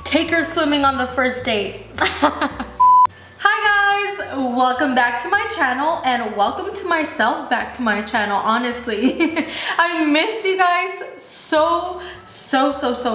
Take her swimming on the first date. Hi guys, welcome back to my channel and welcome to myself back to my channel. Honestly, I missed you guys so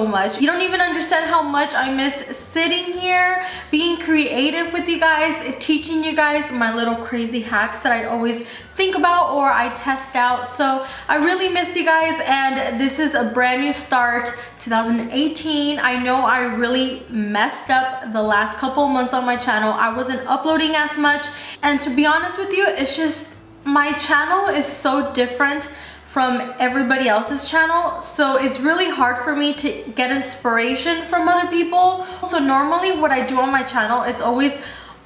much. You don't even understand how much I missed sitting here, being creative with you guys, teaching you guys my little crazy hacks that I always think about or I test out. So I really missed you guys, and this is a brand new start, 2018. I know I really messed up the last couple months on my channel. I wasn't uploading as much, and to be honest with you, it's just my channel is so different from everybody else's channel, so it's really hard for me to get inspiration from other people. So normally what I do on my channel, it's always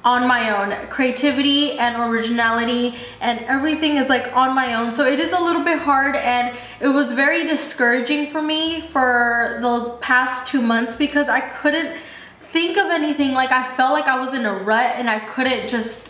on my own. Creativity and originality and everything is like on my own, so it is a little bit hard, and it was very discouraging for me for the past 2 months because I couldn't think of anything. Like, I felt like I was in a rut and I couldn't just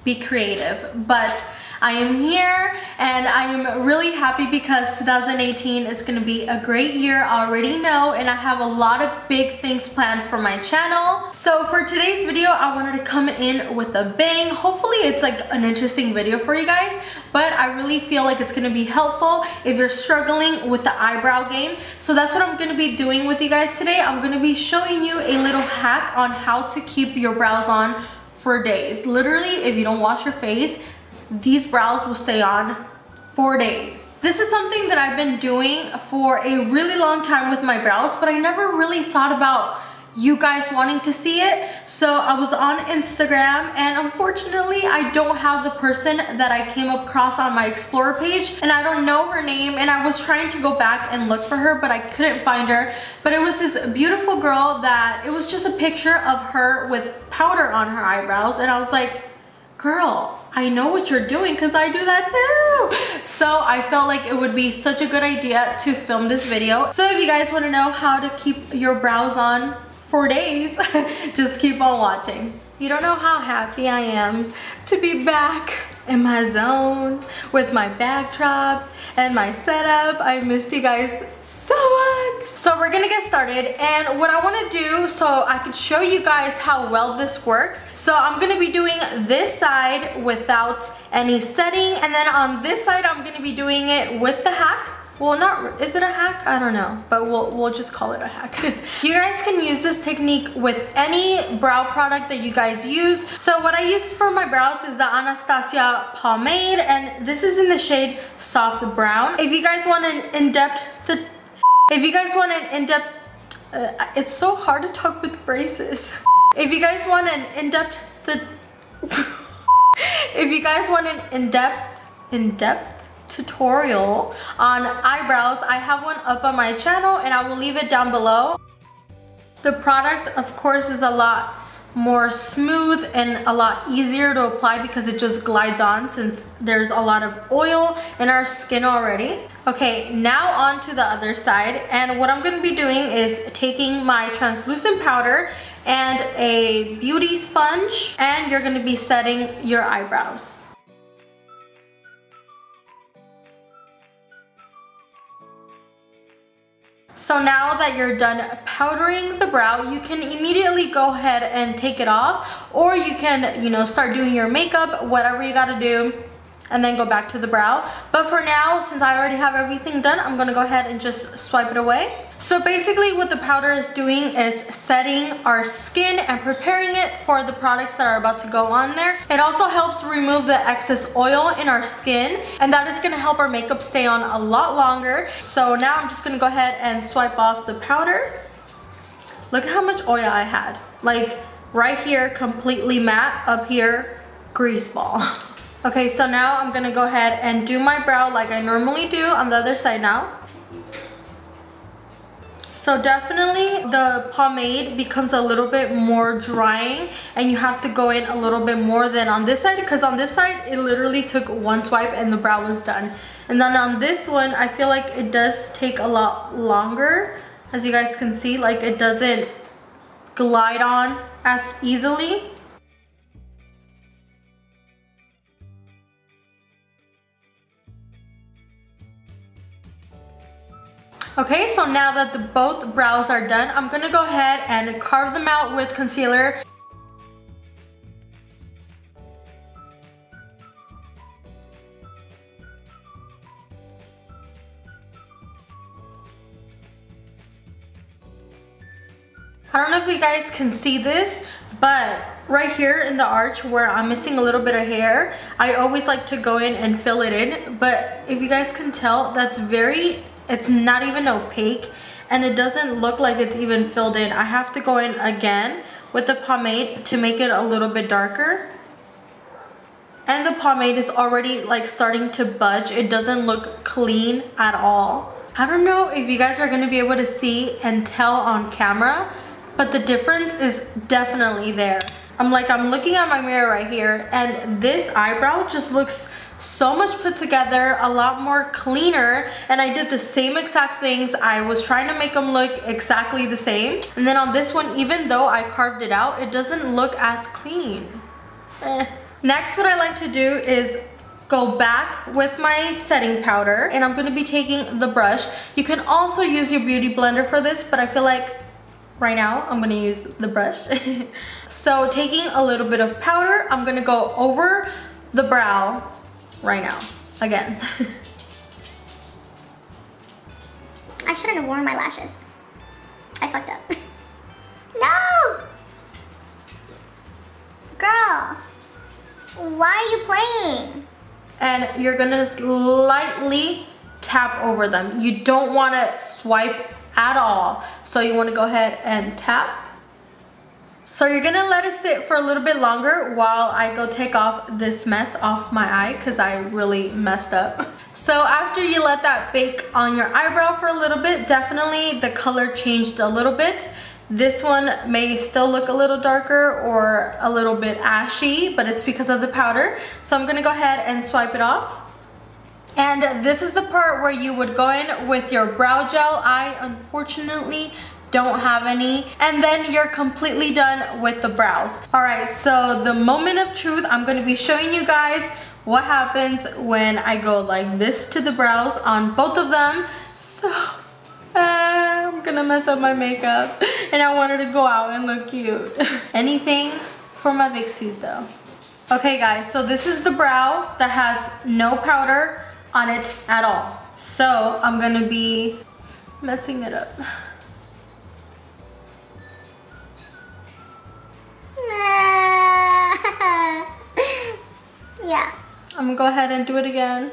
be creative. But I am here and I am really happy because 2018 is going to be a great year. I already know, and I have a lot of big things planned for my channel. So for today's video, I wanted to come in with a bang. Hopefully it's like an interesting video for you guys, but I really feel like it's going to be helpful if you're struggling with the eyebrow game. So that's what I'm going to be doing with you guys today. I'm going to be showing you a little hack on how to keep your brows on for days. Literally, if you don't wash your face, these brows will stay on for days. This is something that I've been doing for a really long time with my brows, but I never really thought about you guys wanting to see it. So I was on Instagram, and unfortunately I don't have the person that I came across on my Explorer page, and I don't know her name, and I was trying to go back and look for her, but I couldn't find her. But it was this beautiful girl that, it was just a picture of her with powder on her eyebrows, and I was like, girl, I know what you're doing because I do that too. So I felt like it would be such a good idea to film this video. So if you guys want to know how to keep your brows on for days, just keep on watching. You don't know how happy I am to be back in my zone with my backdrop and my setup. I missed you guys so much. So we're gonna get started, and what I want to do so I could show you guys how well this works. So I'm gonna be doing this side without any setting, and then on this side I'm gonna be doing it with the hack. Well, not, is it a hack? I don't know, but we'll just call it a hack. You guys can use this technique with any brow product that you guys use. So what I used for my brows is the Anastasia pomade, and this is in the shade Soft Brown. If you guys want an in-depth, it's so hard to talk with braces. If you guys want an in-depth, in-depth tutorial on eyebrows, I have one up on my channel, and I will leave it down below. The product, of course, is a lot more smooth and a lot easier to apply because it just glides on since there's a lot of oil in our skin already. Okay, now on to the other side, and what I'm going to be doing is taking my translucent powder and a beauty sponge, and you're going to be setting your eyebrows. So now that you're done powdering the brow, you can immediately go ahead and take it off, or you can, you know, start doing your makeup, whatever you gotta do, and then go back to the brow. But for now, since I already have everything done, I'm gonna go ahead and just swipe it away. So basically what the powder is doing is setting our skin and preparing it for the products that are about to go on there. It also helps remove the excess oil in our skin, and that is gonna help our makeup stay on a lot longer. So now I'm just gonna go ahead and swipe off the powder. Look at how much oil I had. Like right here, completely matte, up here, grease ball. Okay, so now I'm gonna go ahead and do my brow like I normally do on the other side now. So definitely the pomade becomes a little bit more drying, and you have to go in a little bit more than on this side, because on this side it literally took one swipe and the brow was done. And then on this one, I feel like it does take a lot longer. As you guys can see, like it doesn't glide on as easily. Okay, so now that both brows are done, I'm gonna go ahead and carve them out with concealer. I don't know if you guys can see this, but right here in the arch where I'm missing a little bit of hair, I always like to go in and fill it in. But if you guys can tell, it's not even opaque and it doesn't look like it's even filled in. I have to go in again with the pomade to make it a little bit darker. And the pomade is already like starting to budge. It doesn't look clean at all. I don't know if you guys are gonna be able to see and tell on camera, but the difference is definitely there. I'm looking at my mirror right here, and this eyebrow just looks so much put together, a lot more cleaner, and I did the same exact things. I was trying to make them look exactly the same. And then on this one, even though I carved it out, it doesn't look as clean. Next, what I like to do is go back with my setting powder, and I'm gonna be taking the brush. You can also use your beauty blender for this, but I feel like right now I'm gonna use the brush. So taking a little bit of powder, I'm gonna go over the brow right now, again. I shouldn't have worn my lashes. I fucked up. No! Girl, why are you playing? And you're gonna lightly tap over them. You don't wanna swipe at all. So you wanna go ahead and tap. So you're gonna let it sit for a little bit longer while I go take off this mess off my eye, because I really messed up. So after you let that bake on your eyebrow for a little bit, definitely the color changed a little bit. This one may still look a little darker or a little bit ashy, but it's because of the powder. So I'm gonna go ahead and swipe it off. And this is the part where you would go in with your brow gel. I unfortunately don't have any. And then you're completely done with the brows. All right, so the moment of truth, I'm gonna be showing you guys what happens when I go like this to the brows on both of them. So I'm gonna mess up my makeup and I wanted to go out and look cute. Anything for my Vixies though. Okay guys, so this is the brow that has no powder on it at all. So I'm gonna be messing it up. Yeah. I'm gonna go ahead and do it again.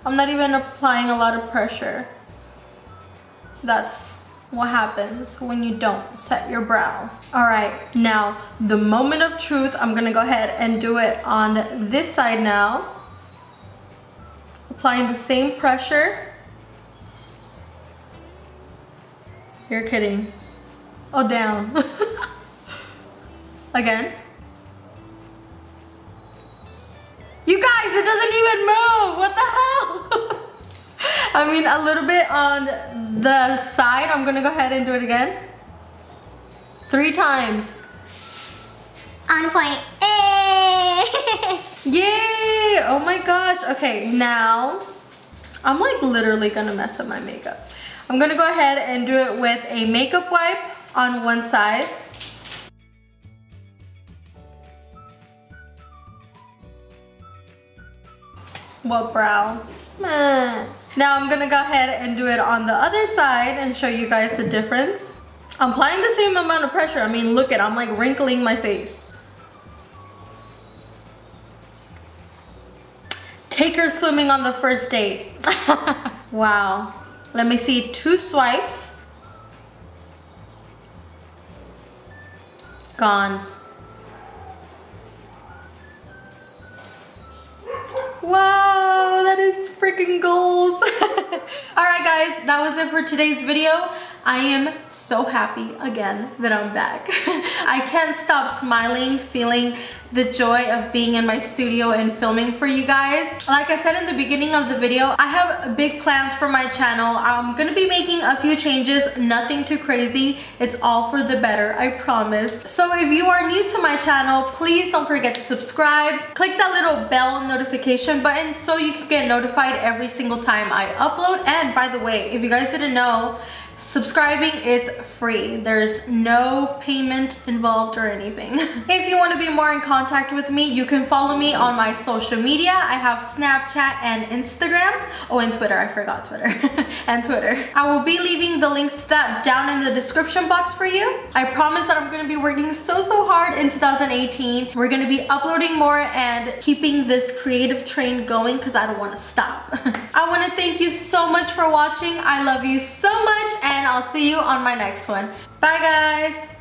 I'm not even applying a lot of pressure. That's what happens when you don't set your brow. All right, now the moment of truth, I'm gonna go ahead and do it on this side now. Applying the same pressure. You're kidding. Oh, down. Again. You guys, it doesn't even move. What the hell? I mean, a little bit on the side. I'm gonna go ahead and do it again. 3 times. On point. Hey! Yay! Oh my gosh. Okay, now I'm like literally gonna mess up my makeup. I'm gonna go ahead and do it with a makeup wipe on one side. What brow? Now I'm gonna go ahead and do it on the other side and show you guys the difference. I'm applying the same amount of pressure. I mean, look at, I'm like wrinkling my face. Take her swimming on the first date. Wow. Let me see, 2 swipes. Gone. Wow, that is freaking goals. Alright guys, that was it for today's video. I am so happy again that I'm back. I can't stop smiling, feeling the joy of being in my studio and filming for you guys. Like I said in the beginning of the video, I have big plans for my channel. I'm gonna be making a few changes, nothing too crazy. It's all for the better, I promise. So if you are new to my channel, please don't forget to subscribe. Click that little bell notification button so you can get notified every single time I upload. And by the way, if you guys didn't know, subscribing is free. There's no payment involved or anything. If you want to be more in contact with me, you can follow me on my social media. I have Snapchat and Instagram. Oh, and Twitter. I forgot Twitter. And Twitter. I will be leaving the links to that down in the description box for you. I promise that I'm going to be working so hard in 2018. We're going to be uploading more and keeping this creative train going because I don't want to stop. I want to thank you so much for watching. I love you so much, and I'll see you on my next one. Bye guys!